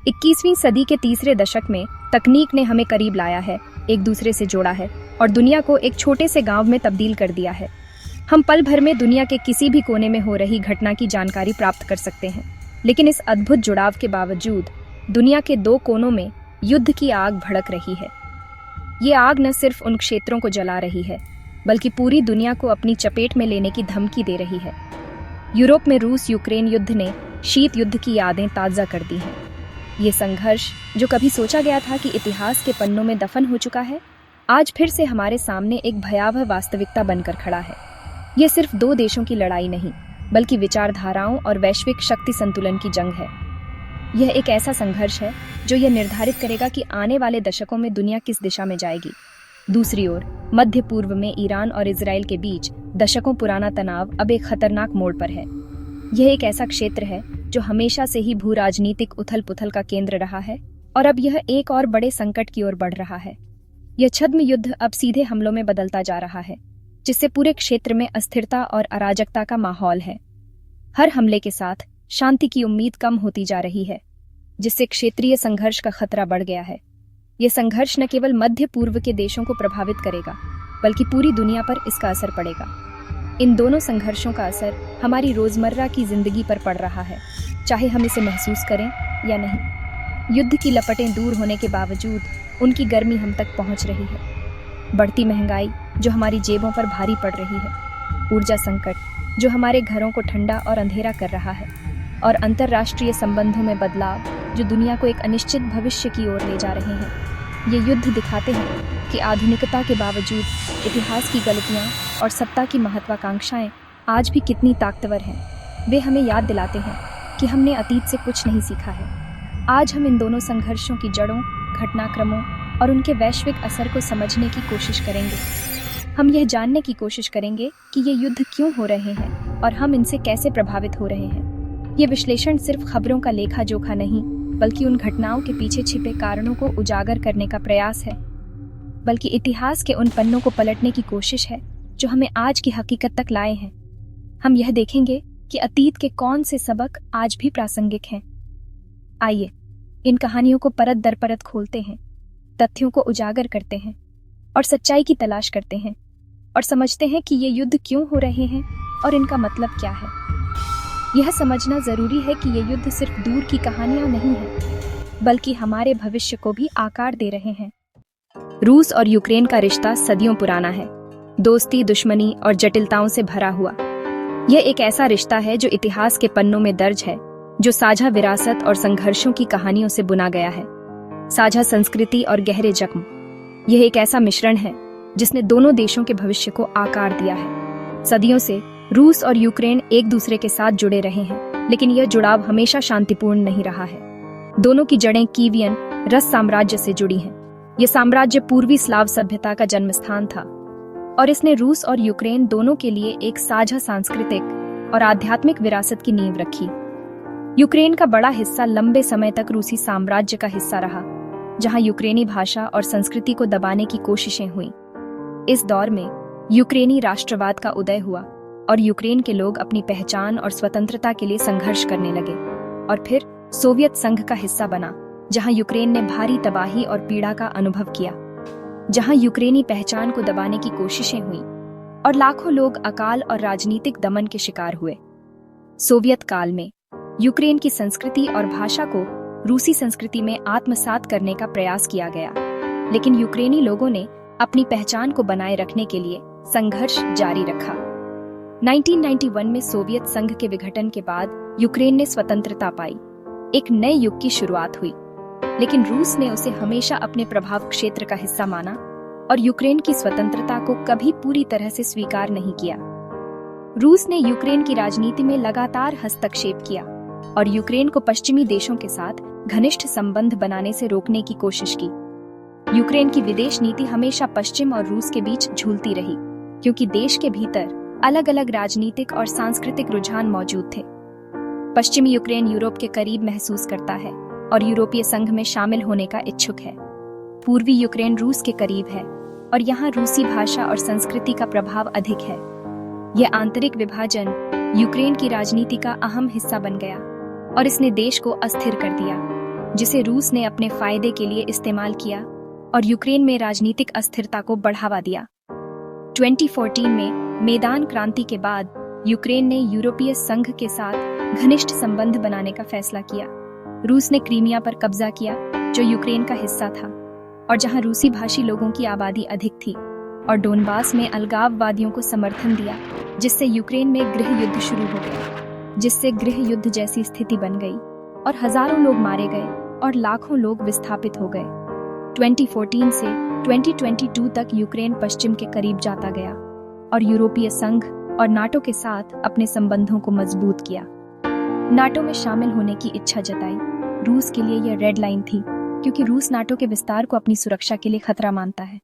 21वीं सदी के तीसरे दशक में तकनीक ने हमें करीब लाया है, एक दूसरे से जोड़ा है और दुनिया को एक छोटे से गांव में तब्दील कर दिया है। हम पल भर में दुनिया के किसी भी कोने में हो रही घटना की जानकारी प्राप्त कर सकते हैं। लेकिन इस अद्भुत जुड़ाव के बावजूद दुनिया के दो कोनों में युद्ध की आग भड़क रही है। ये आग न सिर्फ उन क्षेत्रों को जला रही है, बल्कि पूरी दुनिया को अपनी चपेट में लेने की धमकी दे रही है। यूरोप में रूस यूक्रेन युद्ध ने शीत युद्ध की यादें ताज़ा कर दी हैं। ये संघर्ष, जो कभी सोचा गया था कि इतिहास के पन्नों में दफन हो चुका है, आज फिर से हमारे सामने एक भयावह वास्तविकता बनकर खड़ा है। ये सिर्फ दो देशों की लड़ाई नहीं, बल्कि विचारधाराओं और वैश्विक शक्ति संतुलन की जंग है। यह एक ऐसा संघर्ष है जो यह निर्धारित करेगा कि आने वाले दशकों में दुनिया किस दिशा में जाएगी। दूसरी ओर मध्य पूर्व में ईरान और इजराइल के बीच दशकों पुराना तनाव अब एक खतरनाक मोड़ पर है। यह एक ऐसा क्षेत्र है जो हमेशा से ही भू राजनीतिक उथल पुथल का केंद्र रहा है और अब यह एक और बड़े संकट की ओर बढ़ रहा है। यह छद्म युद्ध अब सीधे हमलों में बदलता जा रहा है, जिससे पूरे क्षेत्र में अस्थिरता और अराजकता का माहौल है। हर हमले के साथ शांति की उम्मीद कम होती जा रही है, जिससे क्षेत्रीय संघर्ष का खतरा बढ़ गया है। यह संघर्ष न केवल मध्य पूर्व के देशों को प्रभावित करेगा, बल्कि पूरी दुनिया पर इसका असर पड़ेगा। इन दोनों संघर्षों का असर हमारी रोजमर्रा की जिंदगी पर पड़ रहा है, चाहे हम इसे महसूस करें या नहीं। युद्ध की लपटें दूर होने के बावजूद उनकी गर्मी हम तक पहुंच रही है। बढ़ती महंगाई जो हमारी जेबों पर भारी पड़ रही है, ऊर्जा संकट जो हमारे घरों को ठंडा और अंधेरा कर रहा है, और अंतर्राष्ट्रीय संबंधों में बदलाव जो दुनिया को एक अनिश्चित भविष्य की ओर ले जा रहे हैं। ये युद्ध दिखाते हैं कि आधुनिकता के बावजूद इतिहास की गलतियां और सत्ता की महत्वाकांक्षाएं आज भी कितनी ताकतवर हैं। वे हमें याद दिलाते हैं कि हमने अतीत से कुछ नहीं सीखा है। आज हम इन दोनों संघर्षों की जड़ों, घटनाक्रमों और उनके वैश्विक असर को समझने की कोशिश करेंगे। हम यह जानने की कोशिश करेंगे कि ये युद्ध क्यों हो रहे हैं और हम इनसे कैसे प्रभावित हो रहे हैं। ये विश्लेषण सिर्फ खबरों का लेखा जोखा नहीं, बल्कि उन घटनाओं के पीछे छिपे कारणों को उजागर करने का प्रयास है, बल्कि इतिहास के उन पन्नों को पलटने की कोशिश है जो हमें आज की हकीकत तक लाए हैं। हम यह देखेंगे कि अतीत के कौन से सबक आज भी प्रासंगिक हैं। आइए इन कहानियों को परत दर परत खोलते हैं, तथ्यों को उजागर करते हैं और सच्चाई की तलाश करते हैं, और समझते हैं कि ये युद्ध क्यों हो रहे हैं और इनका मतलब क्या है। यह समझना जरूरी है कि ये युद्ध सिर्फ दूर की कहानियां नहीं है, बल्कि हमारे भविष्य को भी आकार दे रहे हैं। रूस और यूक्रेन का रिश्ता सदियों पुराना है, दोस्ती, दुश्मनी और जटिलताओं से भरा हुआ। यह एक ऐसा रिश्ता है जो इतिहास के पन्नों में दर्ज है, जो साझा विरासत और संघर्षों की कहानियों से बुना गया है। साझा संस्कृति और गहरे जख्म, यह एक ऐसा मिश्रण है जिसने दोनों देशों के भविष्य को आकार दिया है। सदियों से रूस और यूक्रेन एक दूसरे के साथ जुड़े रहे हैं, लेकिन यह जुड़ाव हमेशा शांतिपूर्ण नहीं रहा है। दोनों की जड़ें कीवियन रस साम्राज्य से जुड़ी हैं। यह साम्राज्य पूर्वी स्लाव सभ्यता का जन्म स्थान था, और इसने रूस और यूक्रेन दोनों के लिए एक साझा सांस्कृतिक और आध्यात्मिक विरासत की नींव रखी। यूक्रेन का बड़ा हिस्सा लंबे समय तक रूसी साम्राज्य का हिस्सा रहा, जहां यूक्रेनी भाषा और संस्कृति को दबाने की कोशिशें हुई। इस दौर में यूक्रेनी राष्ट्रवाद का उदय हुआ और यूक्रेन के लोग अपनी पहचान और स्वतंत्रता के लिए संघर्ष करने लगे। और फिर सोवियत संघ का हिस्सा बना, जहां यूक्रेन ने भारी तबाही और पीड़ा का अनुभव किया, जहां यूक्रेनी पहचान को दबाने की कोशिशें हुई और लाखों लोग अकाल और राजनीतिक दमन के शिकार हुए। सोवियत काल में यूक्रेन की संस्कृति और भाषा को रूसी संस्कृति में आत्मसात करने का प्रयास किया गया, लेकिन यूक्रेनी लोगों ने अपनी पहचान को बनाए रखने के लिए संघर्ष जारी रखा। 1991 में सोवियत संघ के विघटन के बाद यूक्रेन ने स्वतंत्रता पाई। एक नए युग की शुरुआत हुई, लेकिन रूस ने उसे हमेशा अपने प्रभाव क्षेत्र का हिस्सा माना और यूक्रेन की स्वतंत्रता को कभी पूरी तरह से स्वीकार नहीं किया। रूस ने यूक्रेन की राजनीति में लगातार हस्तक्षेप किया और यूक्रेन को पश्चिमी देशों के साथ घनिष्ठ संबंध बनाने से रोकने की कोशिश की। यूक्रेन की विदेश नीति हमेशा पश्चिम और रूस के बीच झूलती रही, क्योंकि देश के भीतर अलग अलग राजनीतिक और सांस्कृतिक रुझान मौजूद थे। पश्चिमी यूक्रेन यूरोप के करीब महसूस करता है और यूरोपीय संघ में शामिल होने का इच्छुक है। पूर्वी यूक्रेन रूस के करीब है और यहाँ रूसी भाषा और संस्कृति का प्रभाव अधिक है। यह आंतरिक विभाजन यूक्रेन की राजनीति का अहम हिस्सा बन गया और इसने देश को अस्थिर कर दिया। जिसे रूस ने अपने फायदे के लिए इस्तेमाल किया और यूक्रेन में राजनीतिक अस्थिरता को बढ़ावा दिया। 2014 में मैदान क्रांति के बाद यूक्रेन ने यूरोपीय संघ के साथ घनिष्ठ संबंध बनाने का फैसला किया। रूस ने क्रीमिया पर कब्जा किया, जो यूक्रेन का हिस्सा था और जहां रूसी भाषी लोगों की आबादी अधिक थी, और डोनबास में अलगाववादियों को समर्थन दिया, जिससे यूक्रेन में गृह युद्ध शुरू हो गया, जिससे गृह युद्ध जैसी स्थिति बन गई और हजारों लोग मारे गए और लाखों लोग विस्थापित हो गए। 2014 से 2022 तक यूक्रेन पश्चिम के करीब जाता गया और यूरोपीय संघ और नाटो के साथ अपने संबंधों को मजबूत किया। नाटो में शामिल होने की इच्छा जताई। रूस के लिए यह रेड लाइन थी, क्योंकि रूस नाटो के विस्तार को अपनी सुरक्षा के लिए खतरा मानता है।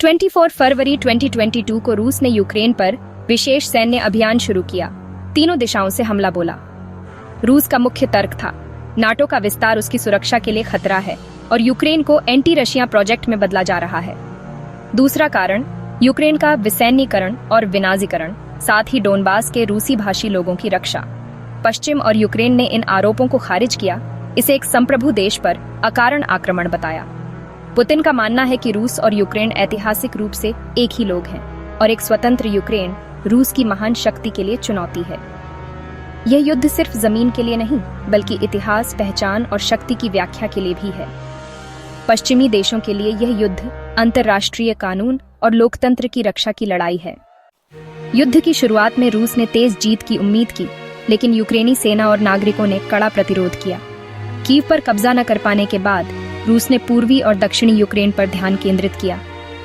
24 फरवरी 2022 को रूस ने यूक्रेन पर विशेष सैन्य अभियान शुरू किया। तीनों दिशाओं से हमला बोला। रूस का मुख्य तर्क था, नाटो का विस्तार उसकी सुरक्षा के लिए खतरा है और यूक्रेन को एंटी रशिया प्रोजेक्ट में बदला जा रहा है। दूसरा कारण यूक्रेन का विसैन्यीकरण और विनाजीकरण, साथ ही डोनबास के रूसी भाषी लोगों की रक्षा। पश्चिम और यूक्रेन ने इन आरोपों को खारिज किया, इसे एक संप्रभु देश पर अकारण आक्रमण बताया। पुतिन का मानना है कि रूस और यूक्रेन ऐतिहासिक रूप से एक ही लोग हैं और एक स्वतंत्र यूक्रेन रूस की महान शक्ति के लिए चुनौती है। यह युद्ध सिर्फ जमीन के लिए नहीं, बल्कि इतिहास, पहचान और शक्ति की व्याख्या के लिए भी है। पश्चिमी देशों के लिए यह युद्ध अंतर्राष्ट्रीय कानून और लोकतंत्र की रक्षा की लड़ाई है। युद्ध की शुरुआत में रूस ने तेज जीत की उम्मीद की, लेकिन यूक्रेनी सेना और नागरिकों ने कड़ा प्रतिरोध किया। कीव पर कब्जा न कर पाने के बाद रूस ने पूर्वी और दक्षिणी यूक्रेन पर ध्यान केंद्रित किया।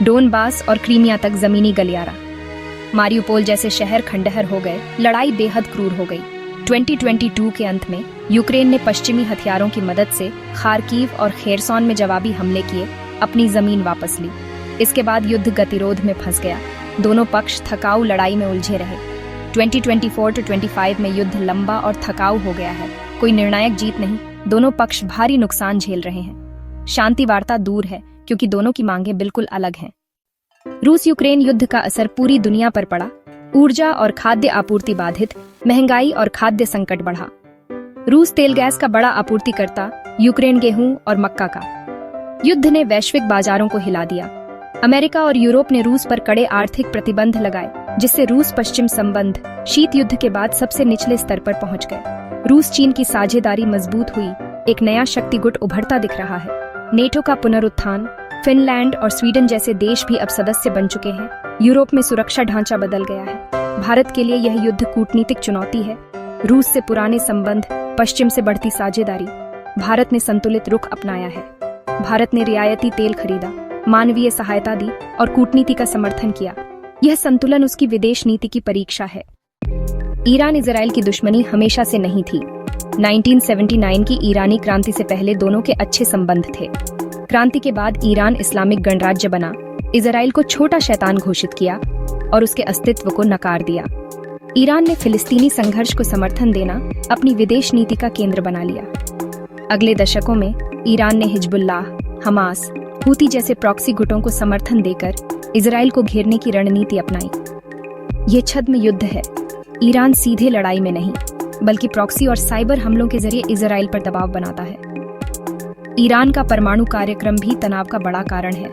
डोनबास और क्रीमिया तक जमीनी गलियारा, मारियुपोल जैसे शहर खंडहर हो गए। लड़ाई बेहद क्रूर हो गई। 2022 के अंत में यूक्रेन ने पश्चिमी हथियारों की मदद से खार्किव और खेरसॉन में जवाबी हमले किए, अपनी जमीन वापस ली। इसके बाद युद्ध गतिरोध में फंस गया। दोनों पक्ष थकाऊ लड़ाई में उलझे रहे। 2024-25 में युद्ध लंबा और थकाऊ हो गया है। कोई निर्णायक जीत नहीं, दोनों पक्ष भारी नुकसान झेल रहे हैं। शांति वार्ता दूर है, क्योंकि दोनों की मांगें बिल्कुल अलग हैं। रूस यूक्रेन युद्ध का असर पूरी दुनिया पर पड़ा। ऊर्जा और खाद्य आपूर्ति बाधित, महंगाई और खाद्य संकट बढ़ा। रूस तेल गैस का बड़ा आपूर्तिकर्ता, यूक्रेन गेहूं और मक्का का। युद्ध ने वैश्विक बाजारों को हिला दिया। अमेरिका और यूरोप ने रूस पर कड़े आर्थिक प्रतिबंध लगाए, जिससे रूस पश्चिम संबंध शीत युद्ध के बाद सबसे निचले स्तर पर पहुंच गए। रूस चीन की साझेदारी मजबूत हुई, एक नया शक्ति गुट उभरता दिख रहा है। नेटो का पुनरुत्थान, फिनलैंड और स्वीडन जैसे देश भी अब सदस्य बन चुके हैं। यूरोप में सुरक्षा ढांचा बदल गया है। भारत के लिए यह युद्ध कूटनीतिक चुनौती है। रूस से पुराने संबंध, पश्चिम से बढ़ती साझेदारी। भारत ने संतुलित रुख अपनाया है। भारत ने रियायती तेल खरीदा, मानवीय सहायता दी और कूटनीति का समर्थन किया। यह संतुलन उसकी विदेश नीति की परीक्षा है। ईरान इजराइल की दुश्मनी हमेशा से नहीं थी। 1979 की ईरानी क्रांति से पहले दोनों के अच्छे संबंध थे। क्रांति के बाद ईरान इस्लामिक गणराज्य बना, इजराइल को छोटा शैतान घोषित किया और उसके अस्तित्व को नकार दिया। ईरान ने फिलिस्तीनी संघर्ष को समर्थन देना अपनी विदेश नीति का केंद्र बना लिया। अगले दशकों में ईरान ने हिजबुल्लाह, हमास, हूती जैसे प्रॉक्सी गुटों को समर्थन देकर इजराइल को घेरने की रणनीति अपनाई। ये छद्म युद्ध है। ईरान सीधे लड़ाई में नहीं, बल्कि प्रॉक्सी और साइबर हमलों के जरिए इजराइल पर दबाव बनाता है। ईरान का परमाणु कार्यक्रम भी तनाव का बड़ा कारण है।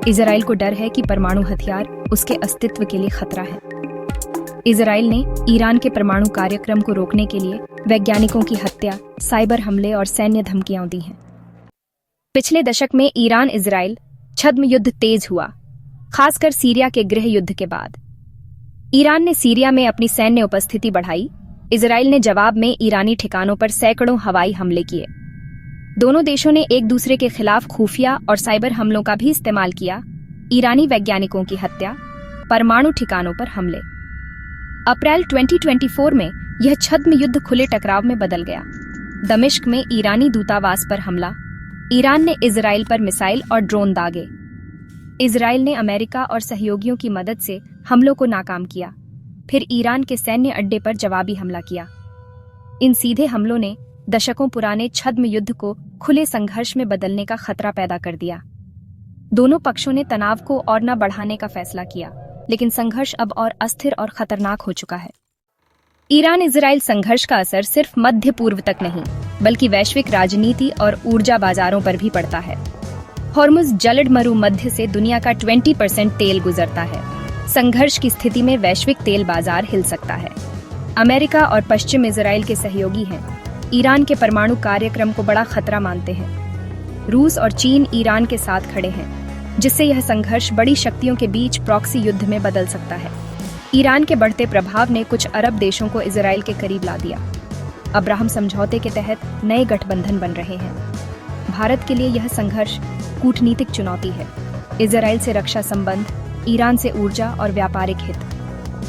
इजराइल को डर है कि परमाणु हथियार उसके अस्तित्व के लिए खतरा है। इजराइल ने ईरान के परमाणु कार्यक्रम को रोकने के लिए वैज्ञानिकों की हत्या, साइबर हमले और सैन्य धमकियां दी हैं। पिछले दशक में ईरान इजराइल छद्म युद्ध तेज हुआ, खासकर सीरिया के गृह युद्ध के बाद। ईरान ने सीरिया में अपनी सैन्य उपस्थिति बढ़ाई। इजराइल ने जवाब में ईरानी ठिकानों पर सैकड़ों हवाई हमले किए। दोनों देशों ने एक दूसरे के खिलाफ खुफिया और साइबर हमलों का भी इस्तेमाल किया। ईरानी वैज्ञानिकों की हत्या, परमाणु ठिकानों पर हमले। अप्रैल 2024 में यह छद्म युद्ध खुले टकराव में बदल गया। दमिश्क में ईरानी दूतावास पर हमला। ईरान ने इजराइल पर मिसाइल और ड्रोन दागे। इजराइल ने अमेरिका और सहयोगियों की मदद से हमलों को नाकाम किया। फिर ईरान के सैन्य अड्डे पर जवाबी हमला किया। इन सीधे हमलों ने दशकों पुराने छद्म युद्ध को खुले संघर्ष में बदलने का खतरा पैदा कर दिया। दोनों पक्षों ने तनाव को और न बढ़ाने का फैसला किया, लेकिन संघर्ष अब और अस्थिर और खतरनाक हो चुका है। ईरान इजराइल संघर्ष का असर सिर्फ मध्य पूर्व तक नहीं बल्कि वैश्विक राजनीति और ऊर्जा बाजारों पर भी पड़ता है। हॉर्मुज जलद मरु मध्य से दुनिया का 20% तेल गुजरता है। संघर्ष की स्थिति में वैश्विक तेल बाजार हिल सकता है। अमेरिका और पश्चिम इजराइल के सहयोगी हैं। ईरान के परमाणु कार्यक्रम को बड़ा खतरा मानते हैं। रूस और चीन ईरान के साथ खड़े हैं, जिससे यह संघर्ष बड़ी शक्तियों के बीच प्रॉक्सी युद्ध में बदल सकता है। ईरान के बढ़ते प्रभाव ने कुछ अरब देशों को इजराइल के करीब ला दिया। अब्राहम समझौते के तहत नए गठबंधन बन रहे हैं। भारत के लिए यह संघर्ष कूटनीतिक चुनौती है। इजराइल से रक्षा संबंध, ईरान से ऊर्जा और व्यापारिक हित।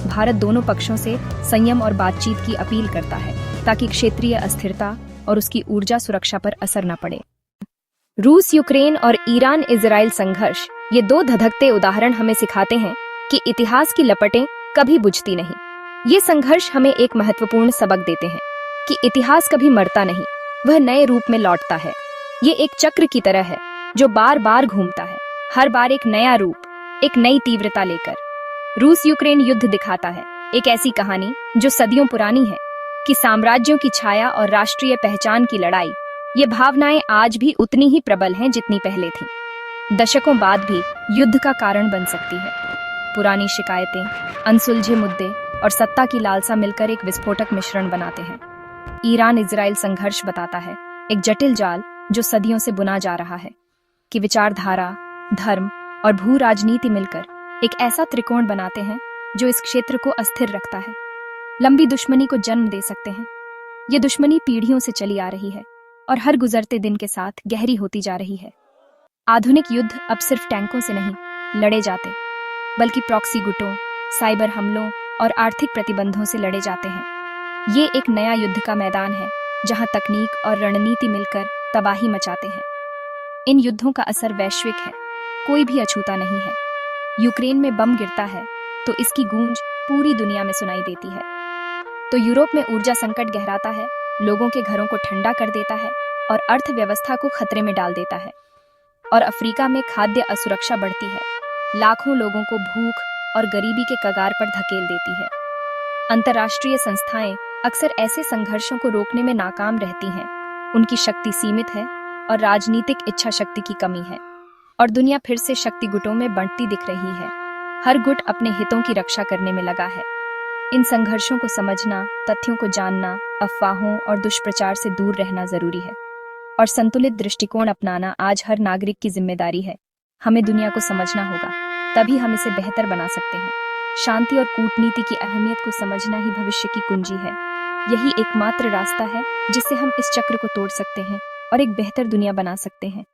भारत दोनों पक्षों से संयम और बातचीत की अपील करता है ताकि क्षेत्रीय अस्थिरता और उसकी ऊर्जा सुरक्षा पर असर न पड़े। रूस यूक्रेन और ईरान इजराइल संघर्ष, ये दो धधकते उदाहरण हमें सिखाते हैं कि इतिहास की लपटें कभी बुझती नहीं। ये संघर्ष हमें एक महत्वपूर्ण सबक देते हैं कि इतिहास कभी मरता नहीं, वह नए रूप में लौटता है। ये एक चक्र की तरह है जो बार बार घूमता है, हर बार एक नया रूप, एक नई तीव्रता लेकर। रूस यूक्रेन युद्ध दिखाता है एक ऐसी कहानी जो सदियों पुरानी है कि साम्राज्यों की छाया और राष्ट्रीय पहचान की लड़ाई, ये भावनाएं आज भी उतनी ही प्रबल हैं जितनी पहले थीं। दशकों बाद भी युद्ध का कारण बन सकती है। पुरानी शिकायतें, अनसुलझे मुद्दे और सत्ता की लालसा मिलकर एक विस्फोटक मिश्रण बनाते हैं। ईरान इजराइल संघर्ष बताता है एक जटिल जाल जो सदियों से बुना जा रहा है कि विचारधारा, धर्म और भू राजनीति मिलकर एक ऐसा त्रिकोण बनाते हैं जो इस क्षेत्र को अस्थिर रखता है, लंबी दुश्मनी को जन्म दे सकते हैं। ये दुश्मनी पीढ़ियों से चली आ रही है और हर गुजरते दिन के साथ गहरी होती जा रही है। आधुनिक युद्ध अब सिर्फ टैंकों से नहीं लड़े जाते, बल्कि प्रॉक्सी गुटों, साइबर हमलों और आर्थिक प्रतिबंधों से लड़े जाते हैं। ये एक नया युद्ध का मैदान है जहां तकनीक और रणनीति मिलकर तबाही मचाते हैं। इन युद्धों का असर वैश्विक है, कोई भी अछूता नहीं है। यूक्रेन में बम गिरता है तो इसकी गूंज पूरी दुनिया में सुनाई देती है। तो यूरोप में ऊर्जा संकट गहराता है, लोगों के घरों को ठंडा कर देता है और अर्थव्यवस्था को खतरे में डाल देता है। और अफ्रीका में खाद्य असुरक्षा बढ़ती है, लाखों लोगों को भूख और गरीबी के कगार पर धकेल देती है। अंतर्राष्ट्रीय संस्थाएं अक्सर ऐसे संघर्षों को रोकने में नाकाम रहती हैं। उनकी शक्ति सीमित है और राजनीतिक इच्छा शक्ति की कमी है। और दुनिया फिर से शक्ति गुटों में बढ़ती दिख रही है। हर गुट अपने हितों की रक्षा करने में लगा है। इन संघर्षों को समझना, तथ्यों को जानना, अफवाहों और दुष्प्रचार से दूर रहना जरूरी है। और संतुलित दृष्टिकोण अपनाना आज हर नागरिक की जिम्मेदारी है। हमें दुनिया को समझना होगा, तभी हम इसे बेहतर बना सकते हैं। शांति और कूटनीति की अहमियत को समझना ही भविष्य की कुंजी है। यही एकमात्र रास्ता है जिससे हम इस चक्र को तोड़ सकते हैं और एक बेहतर दुनिया बना सकते हैं।